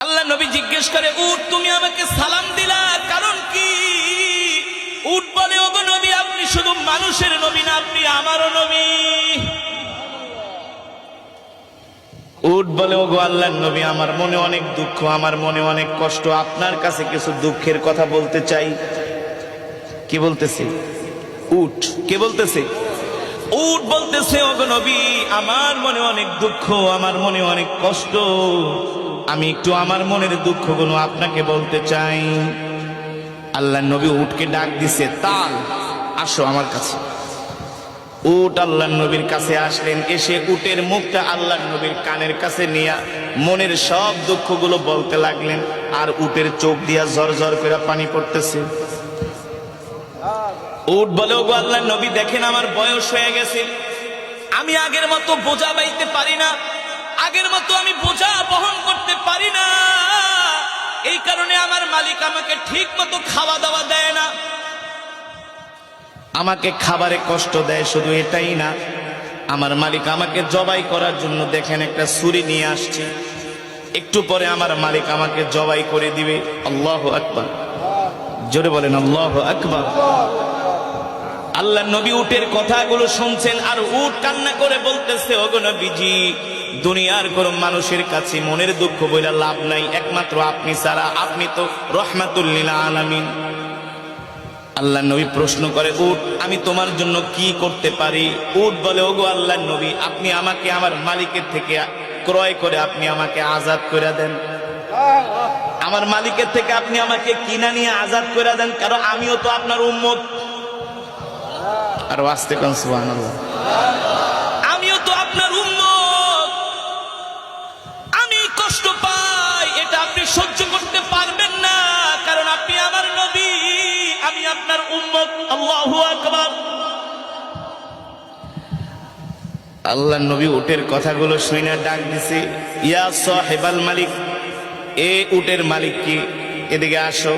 আল্লাহ নবী জিজ্ঞেস করে, উট তুমি আমাকে সালাম দিলা কারণ কি? উট বলে, ওগো নবী, আপনি শুধু মানুষের নবী না, আপনি আমারও নবী। উট বলে, ওগো আল্লাহর নবী, আমার মনে অনেক দুঃখ, আমার মনে অনেক কষ্ট, আপনার কাছে কিছু দুঃখের কথা বলতে চাই। কি বলতেছে উট? কে বলতেছে? উট বলতেছে, ওগো নবী, আমার মনে অনেক দুঃখ, আমার মনে অনেক কষ্ট, আমি একটু আমার মনের দুঃখগুলো আপনাকে বলতে চাই। আল্লাহর নবী উটকে ডাক দিছে, তাল, আসো আমার কাছে। উট আল্লাহর নবীর কাছে আসলেন, এসে উটের মুখটা আল্লাহর নবীর কানের কাছে নিয়ে মনের সব দুঃখগুলো বলতে লাগলেন। আর উটের চোখ দিয়া ঝরঝর করে পানি পড়তেছে। উট বলে, ওগো আল্লাহর নবী, দেখেন আমার বয়স হয়ে গেছে, আমি আগের মতো বোঝা বাইতে পারি না, আগের মতো আমি বোঝা বহন করতে পারি না, এই কারণে আমার মালিক আমাকে ঠিক মতো খাওয়া দাওয়া দেয় না, আমাকে খাবারে কষ্ট দেয়। শুধু এটাই না, আমার মালিক আমাকে জবাই করার জন্য দেখেন একটা ছুরি নিয়ে আসছে, একটু পরে আমার মালিক আমাকে জবাই করে দিবে। আল্লাহু আকবার, জোরে বলেন আল্লাহু আকবার। আল্লাহর নবী উটের কথাগুলো শুনছেন, আর উট কান্না করে বলতেছে, ওগো নবীজি, দুনিয়ার কোন মানুষের কাছে মনের দুঃখ বইলা লাভ নাই, একমাত্র আপনি ছাড়া, আপনি তো রহমাতুল লিল আলামিন। আল্লাহর নবী প্রশ্ন করে, উট, আমি তোমার জন্য কি করতে পারি? উট বলে, ওগো আল্লাহর নবী, আপনি আমাকে আমার মালিকের থেকে ক্রয় করে আপনি আমাকে আজাদ করে দেন, আমার মালিকের থেকে আপনি আমাকে কিনা নিয়ে আজাদ করে দেন, কারণ আমিও তো আপনার উম্মত। আর আস্তে কোন সুবহানাল্লাহ, আমিও তো আপনার উম্মত, আমি কষ্ট পাই, এটা আপনি সহ্য করতে পারবেন না, কারণ আপনি আমার নবী, আমি আপনার উম্মত। আল্লাহু আকবার। আল্লাহর নবী উটের কথাগুলো শুনে ডাক দিছে, ইয়া সাহেবাল মালিক, এ উটের মালিক কি, এদিকে আসো।